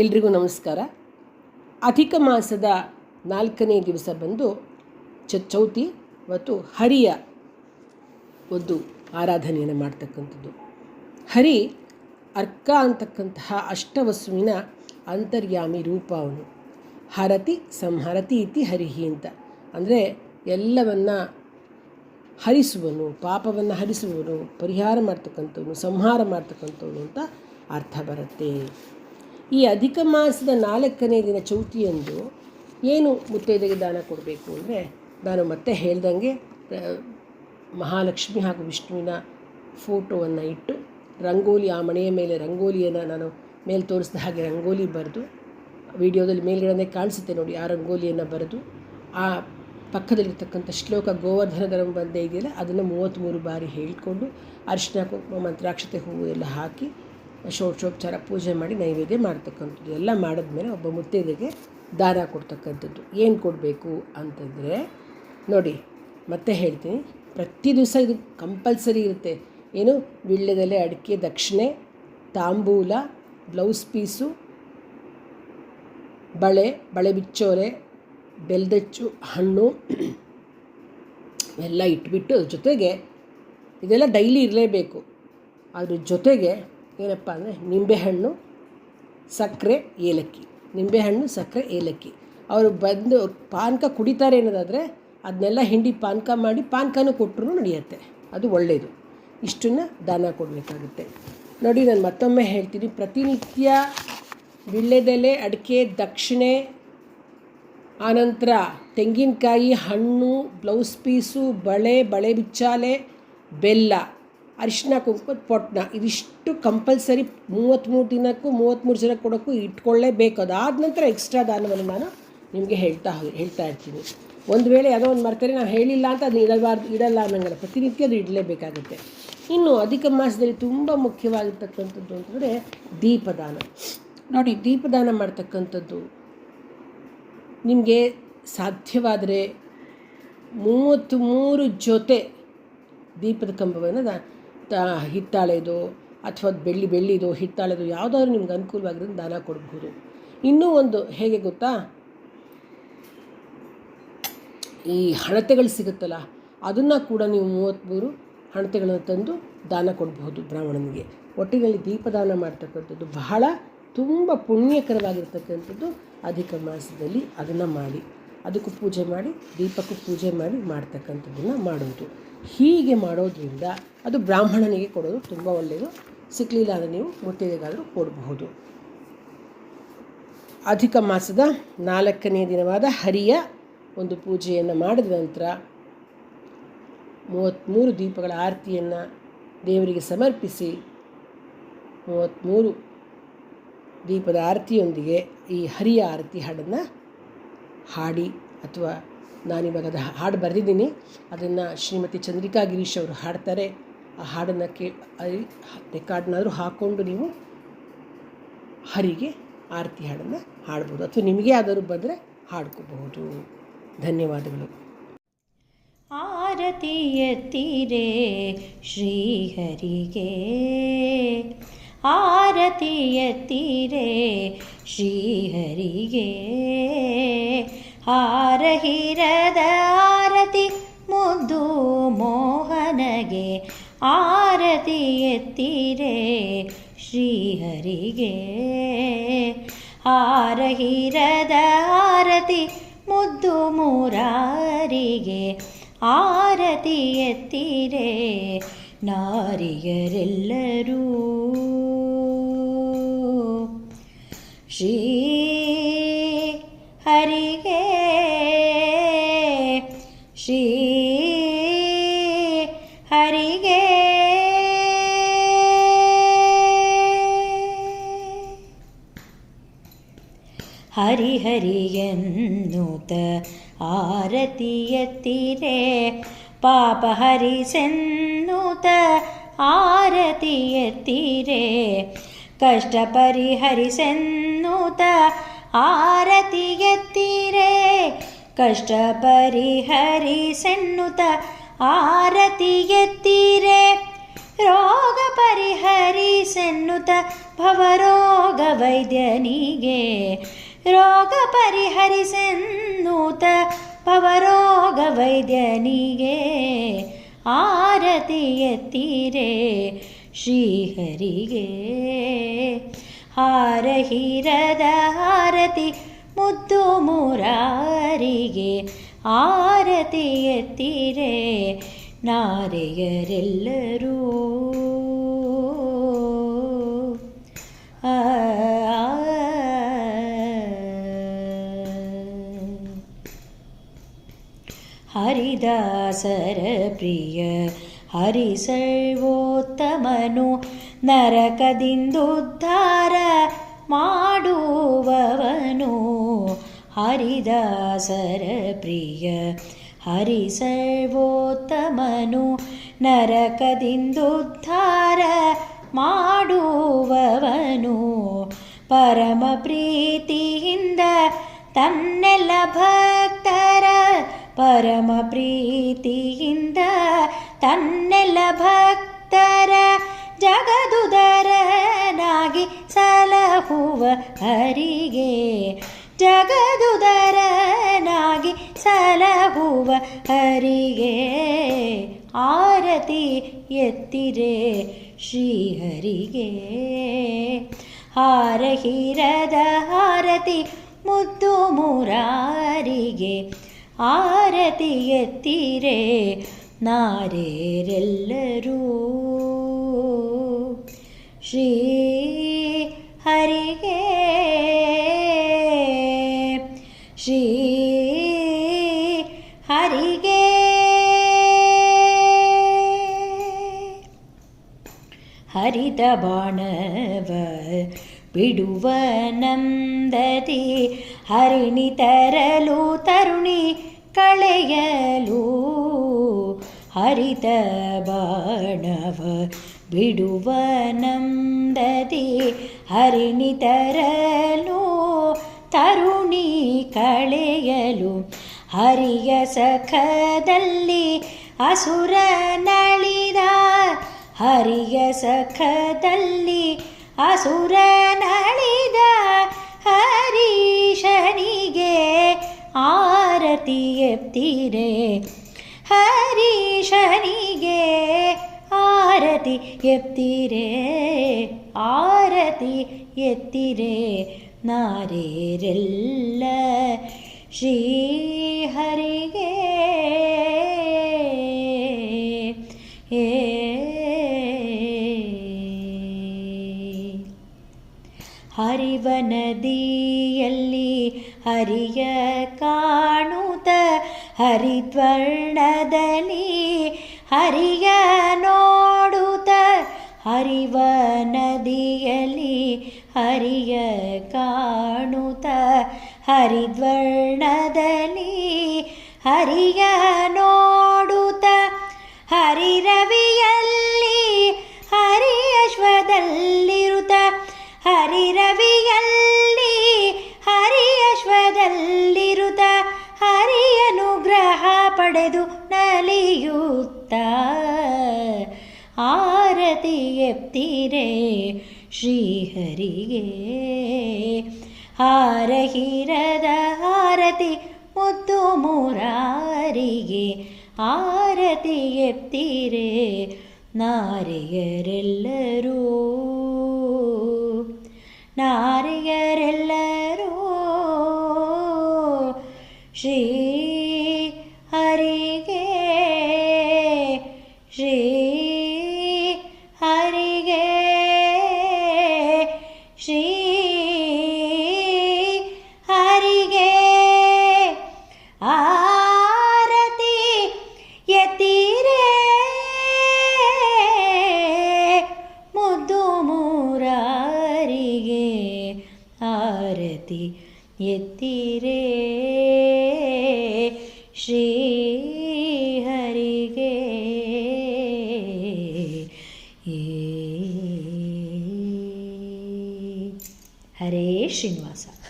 ಎಲ್ರಿಗೂ ನಮಸ್ಕಾರ. ಅಧಿಕ ಮಾಸದ 4ನೇ ದಿವಸ ಬಂದು ಚೌತಿ ಮತ್ತು ಹರಿಯ ಒಂದು ಆರಾಧನೆಯನ್ನು ಮಾಡ್ತಕ್ಕಂಥದ್ದು. ಹರಿ ಅರ್ಕ ಅಂತಕ್ಕಂತಹ ಅಷ್ಟವಸುವಿನ ಅಂತರ್ಯಾಮಿ ರೂಪ ಅವನು. ಹರತಿ ಸಂಹರತಿ ಇತಿ ಹರಿಹಿ ಅಂತ ಅಂದರೆ ಎಲ್ಲವನ್ನ ಹರಿಸುವನು, ಪಾಪವನ್ನು ಹರಿಸುವನು, ಪರಿಹಾರ ಮಾಡ್ತಕ್ಕಂಥವನು, ಸಂಹಾರ ಮಾಡ್ತಕ್ಕಂಥವನು ಅಂತ ಅರ್ಥ ಬರುತ್ತೆ. ಈ ಅಧಿಕ ಮಾಸದ 4ನೇ ದಿನ ಚೌತಿಯಂದು ಏನು ಮುತ್ತೈದೆಗೆ ದಾನ ಕೊಡಬೇಕು ಅಂದರೆ, ನಾನು ಮತ್ತೆ ಹೇಳ್ದಂಗೆ ಮಹಾಲಕ್ಷ್ಮಿ ಹಾಗೂ ವಿಷ್ಣುವಿನ ಫೋಟೋವನ್ನು ಇಟ್ಟು ರಂಗೋಲಿ, ಆ ಮನೆಯ ಮೇಲೆ ರಂಗೋಲಿಯನ್ನು ನಾನು ಮೇಲೆ ತೋರಿಸಿದ ಹಾಗೆ ರಂಗೋಲಿ ಬರೆದು, ವಿಡಿಯೋದಲ್ಲಿ ಮೇಲ್ಗಡೆ ಕಾಣಿಸುತ್ತೆ ನೋಡಿ, ಆ ರಂಗೋಲಿಯನ್ನು ಬರೆದು ಆ ಪಕ್ಕದಲ್ಲಿರ್ತಕ್ಕಂಥ ಶ್ಲೋಕ ಗೋವರ್ಧನಧರಂ ಬಂದೇ ಇದೆಯಲ್ಲ, ಅದನ್ನು 33 ಬಾರಿ ಹೇಳಿಕೊಂಡು ಅರಿಶಿನ ಕುಂಕುಮ ಮಂತ್ರಾಕ್ಷತೆ ಹೂವು ಎಲ್ಲ ಹಾಕಿ ಷೋಡಶೋಪಚಾರ ಪೂಜೆ ಮಾಡಿ ನೈವೇದ್ಯ ಮಾಡ್ತಕ್ಕಂಥದ್ದು. ಎಲ್ಲ ಮಾಡಿದ್ಮೇಲೆ ಒಬ್ಬ ಮುತ್ತೈದೆಗೆ ದಾನ ಕೊಡ್ತಕ್ಕಂಥದ್ದು. ಏನು ಕೊಡಬೇಕು ಅಂತಂದರೆ ನೋಡಿ, ಮತ್ತೆ ಹೇಳ್ತೀನಿ, ಪ್ರತಿ ದಿವಸ ಇದು ಕಂಪಲ್ಸರಿ ಇರುತ್ತೆ. ಏನು, ವೀಳ್ಯದೆಲೆ, ಅಡಿಕೆ, ದಕ್ಷಿಣೆ, ತಾಂಬೂಲ, ಬ್ಲೌಸ್ ಪೀಸು, ಬಳೆ ಬಿಚ್ಚೋಲೆ, ಬೆಲ್ದಚ್ಚು, ಹಣ್ಣು ಎಲ್ಲ ಇಟ್ಬಿಟ್ಟು ಅದ್ರ ಜೊತೆಗೆ ಇದೆಲ್ಲ ಡೈಲಿ ಇರಲೇಬೇಕು. ಅದ್ರ ಜೊತೆಗೆ ಏನಪ್ಪ ಅಂದರೆ ನಿಂಬೆಹಣ್ಣು, ಸಕ್ಕರೆ, ಏಲಕ್ಕಿ. ನಿಂಬೆಹಣ್ಣು, ಸಕ್ಕರೆ, ಏಲಕ್ಕಿ. ಅವರು ಬಂದು ಪಾನಕ ಕುಡಿತಾರೆ ಅನ್ನೋದಾದರೆ ಅದನ್ನೆಲ್ಲ ಹಿಂಡಿ ಪಾನಕ ಮಾಡಿ ಪಾನಕನೂ ಕೊಟ್ಟರು ನಡೆಯುತ್ತೆ, ಅದು ಒಳ್ಳೆಯದು. ಇಷ್ಟನ್ನು ದಾನ ಕೊಡಬೇಕಾಗುತ್ತೆ. ನೋಡಿ, ನಾನು ಮತ್ತೊಮ್ಮೆ ಹೇಳ್ತೀನಿ, ಪ್ರತಿನಿತ್ಯ ವೀಳ್ಯದೆಲೆ, ಅಡಿಕೆ, ದಕ್ಷಿಣೆ, ಆನಂತರ ತೆಂಗಿನಕಾಯಿ, ಹಣ್ಣು, ಬ್ಲೌಸ್ ಪೀಸು, ಬಳೆ ಬಿಚ್ಚಾಲೆ, ಬೆಲ್ಲ, ಅರಿಶಿನ ಕುಂಕುಮದ ಪೊಟ್ನ, ಇದಿಷ್ಟು ಕಂಪಲ್ಸರಿ 33 ದಿನಕ್ಕೂ 33 ಜನ ಕೊಡೋಕ್ಕೂ ಇಟ್ಕೊಳ್ಳೇಬೇಕು. ಅದಾದ ನಂತರ ಎಕ್ಸ್ಟ್ರಾ ದಾನವನ್ನು ನಾನು ನಿಮಗೆ ಹೇಳ್ತಾ ಇರ್ತೀನಿ. ಒಂದು ವೇಳೆ ಯಾವುದೋ ಒಂದು ಮರ್ತಾರೆ ನಾವು ಹೇಳಿಲ್ಲ ಅಂತ ಅದನ್ನ ಇಡಲ್ಲ ಅನ್ನಂಗಲ್ಲ, ಪ್ರತಿನಿತ್ಯ ಅದು ಇಡಲೇಬೇಕಾಗುತ್ತೆ. ಇನ್ನು ಅಧಿಕ ಮಾಸದಲ್ಲಿ ತುಂಬ ಮುಖ್ಯವಾಗಿರ್ತಕ್ಕಂಥದ್ದು ಅಂತಂದರೆ ದೀಪದಾನ. ನೋಡಿ, ದೀಪದಾನ ಮಾಡ್ತಕ್ಕಂಥದ್ದು ನಿಮಗೆ ಸಾಧ್ಯವಾದರೆ 33 ಜೊತೆ ದೀಪದ ಕಂಬವನ್ನು ಹಿತ್ತಾಳೆದು ಅಥವಾ ಬೆಳ್ಳಿದು ಹಿತ್ತಾಳೆದು ಯಾವುದಾದ್ರೂ ನಿಮ್ಗೆ ಅನುಕೂಲವಾಗಿರೋದು ದಾನ ಕೊಡಬಹುದು. ಇನ್ನೂ ಒಂದು ಹೇಗೆ ಗೊತ್ತಾ, ಈ ಹಣತೆಗಳು ಸಿಗುತ್ತಲ್ಲ, ಅದನ್ನು ಕೂಡ ನೀವು 33 ಹಣತೆಗಳನ್ನು ತಂದು ದಾನ ಕೊಡಬಹುದು ಬ್ರಾಹ್ಮಣನಿಗೆ. ಒಟ್ಟಿನಲ್ಲಿ ದೀಪದಾನ ಮಾಡ್ತಕ್ಕಂಥದ್ದು ಬಹಳ ತುಂಬ ಪುಣ್ಯಕರವಾಗಿರ್ತಕ್ಕಂಥದ್ದು. ಅಧಿಕ ಮಾಸದಲ್ಲಿ ಅದನ್ನು ಮಾಡಿ, ಅದಕ್ಕೂ ಪೂಜೆ ಮಾಡಿ, ದೀಪಕ್ಕೂ ಪೂಜೆ ಮಾಡಿ ಮಾಡ್ತಕ್ಕಂಥದ್ದನ್ನು ಮಾಡುವುದು. ಹೀಗೆ ಮಾಡೋದ್ರಿಂದ ಅದು ಬ್ರಾಹ್ಮಣನಿಗೆ ಕೊಡೋದು ತುಂಬ ಒಳ್ಳೆಯದು. ಸಿಕ್ಕಲಿಲ್ಲ ಅಂದರೆ ನೀವು ಮುತ್ತೈದೆಗಾದರೂ ಕೊಡಬಹುದು. ಅಧಿಕ ಮಾಸದ 4ನೇ ದಿನವಾದ ಹರಿಯ ಒಂದು ಪೂಜೆಯನ್ನು ಮಾಡಿದ ನಂತರ 33 ದೀಪಗಳ ಆರತಿಯನ್ನು ದೇವರಿಗೆ ಸಮರ್ಪಿಸಿ 33 ದೀಪದ ಆರತಿಯೊಂದಿಗೆ ಈ ಹರಿಯ ಆರತಿ ಹಾಡನ್ನು ಹಾಡಿ, ಅಥವಾ ನಾನಿವಾಗ ಅದು ಹಾಡು ಬರೆದಿದ್ದೀನಿ, ಅದನ್ನು ಶ್ರೀಮತಿ ಚಂದ್ರಿಕಾ ಗಿರೀಶ್ ಅವರು ಹಾಡ್ತಾರೆ. ಆ ಹಾಡನ್ನು ರೆಕಾರ್ಡ್ನಾದರೂ ಹಾಕ್ಕೊಂಡು ನೀವು ಹರಿಗೆ ಆರತಿ ಹಾಡನ್ನು ಹಾಡ್ಬೋದು, ಅಥವಾ ನಿಮಗೆ ಯಾವ್ದಾದ್ರು ಬಂದರೆ ಹಾಡ್ಕೋಬಹುದು. ಧನ್ಯವಾದಗಳು. ಆರತಿ ಎತ್ತಿರೆ ಶ್ರೀಹರಿಗೆ, ಆರತಿ ಎತ್ತಿರೆ ಶ್ರೀಹರಿಗೆ, ಹಾರಹಿರದ ಆರತಿ ಮುದ್ದು ಮೋಹನಗೆ, ಆರತಿ ಎತ್ತಿರೆ ಶ್ರೀಹರಿಗೆ, ಹಾರಹಿರದ ಆರತಿ ಮುದ್ದು ಮುರಾರಿಗೆ, ಆರತಿ ಎತ್ತಿರೆ ನಾರಿಯರೆಲ್ಲರೂ ಶ್ರೀ ಹರಿಗೆ, ಶ್ರೀ ಹರಿಗೆ. ಹರಿಹರಿ ಎನ್ನುತ್ತ ಆರತಿ ಎತ್ತಿರೆ, ಪಾಪ ಹರಿಸೆನ್ನುತ್ತ ಆರತಿ ಎತ್ತಿರೆ, ಕಷ್ಟ ಪರಿಹರಿಸೆನ್ನುತ್ತ ಆರತಿ ಎತ್ತಿರೆ, ಕಷ್ಟ ಪರಿಹರಿಸೆನ್ನುತ್ತ ಆರತಿ ಎತ್ತಿರೆ, ರೋಗ ಪರಿಹರಿಸೆನ್ನುತ್ತ ಭವರೋಗ ವೈದ್ಯನಿಗೆ ರೋಗ ಪರಿಹರಿಸೆನ್ನುತ್ತ ಭವರೋಗ ವೈದ್ಯನಿಗೆ ಆರತಿ ಎತ್ತಿರೆ ಶ್ರೀಹರಿಗೆ ಹಾರಹಿರದ ಆರತಿ ಮುದ್ದು ಮುರಾರಿಗೆ ಆರತಿ ಎತ್ತಿರೆ ನಾರೆಯರೆಲ್ಲರೂ ಹರಿದಾಸರ ಪ್ರಿಯ ಹರಿಸರ್ವೋತ್ತಮನು ನರಕದಿಂದುದ್ಧಾರ ಮಾಡುವವನು ಹರಿದಾಸರ ಪ್ರಿಯ ಹರಿಸರ್ವೋತ್ತಮನು ನರಕದಿಂದುದ್ಧಾರ ಮಾಡುವವನು ಪರಮ ಪ್ರೀತಿಯಿಂದ ತನ್ನೆಲ್ಲ ಭಕ್ತರ ಪರಮ ಪ್ರೀತಿಯಿಂದ ತನ್ನೆಲ್ಲ ಭಕ್ತರ ಜಗದುದರನಾಗಿ ಸಲಹುವ ಹರಿಗೆ ಜಗದುದರನಾಗಿ ಸಲಹುವ ಹರಿಗೆ ಆರತಿ ಎತ್ತಿರೆ ಶ್ರೀಹರಿಗೆ ಹಾರಹಿರದ ಆರತಿ ಮುದ್ದು ಮುರಾರಿಗೆ ಆರತಿ ಎತ್ತಿರೆ ನಾರೆಯರೆಲ್ಲರೂ ಶ್ರೀ ಹರಿಗೆ ಶ್ರೀ ಹರಿಗೆ ಹರಿದ ಬಾಣವ ಬಿಡುವ ನಂದದಿ ಹರಿಣಿ ತರಲು ತರುಣಿ ಕಳೆಯಲು ಹರಿದ ಬಾಣವ ಬಿಡುವ ನಂದದಿ ಹರಿಣಿ ತರಲು ತರುಣಿ ಕಳೆಯಲು ಹರಿಯ ಸಖದಲ್ಲಿ ಅಸುರ ನಳಿದ ಹರಿಯ ಸಖದಲ್ಲಿ ಅಸುರ ನಳಿದ ಹರೀಶನಿಗೆ ಆರತಿ ಎತ್ತಿರೆ ಹರೀಶನಿಗೆ ಆರತಿ ಎತ್ತಿರೆ ಆರತಿ ಎತ್ತಿರೆ ನಾರೆಯರೆಲ್ಲ ಶ್ರೀಹರಿಗೆ ಹರಿವ ನದಿಯಲ್ಲಿ ಹರಿಯ ಕಾಣುತ್ತ ಹರಿದ್ವರ್ಣದಲ್ಲಿ ಹರಿಯ ನೋಡುತ್ತ ಹರಿವ ನದಿಯಲ್ಲಿ ಹರಿಯ ಕಾಣುತ್ತ ಹರಿದ್ವರ್ಣದಲ್ಲಿ ಹರಿಯ ನೋಡುತ್ತ ಹರಿರವಿಯಲ್ಲಿ ಹರಿಯಶ್ವದಲ್ಲಿರುತ್ತ ಹರಿರವಿಯಲ್ಲಿ ಹರಿಯಶ್ವದಲ್ಲಿರುತ್ತ ಹರಿಯನುಗ್ರಹ ಪಡೆದು ನಲಿಯುತ್ತ ಆರತಿ ಎತ್ತಿರೆ ಶ್ರೀಹರಿಗೆ ಹಾರಹಿರದ ಆರತಿ ಮುದ್ದು ಮುರಾರಿಗೆ ಆರತಿ ಎತ್ತಿರೆ ನಾರೆಯರೆಲ್ಲರೂ ನಾರೆಯರೆಲ್ಲರೂ ಶ್ರೀ ಹರಿಗೆ ಶ್ರೀ ಹರಿಗೆ ಶ್ರೀ ಹರಿಗೆ ಆರತಿ ಎತ್ತಿರೆ ಮುದ್ದು ಮುರಾರಿಗೆ ಆರತಿ ಎತ್ತಿರೆ ಶ್ರೀ ಹರಿಗೆ ಹರೇ ಶ್ರೀನಿವಾಸ.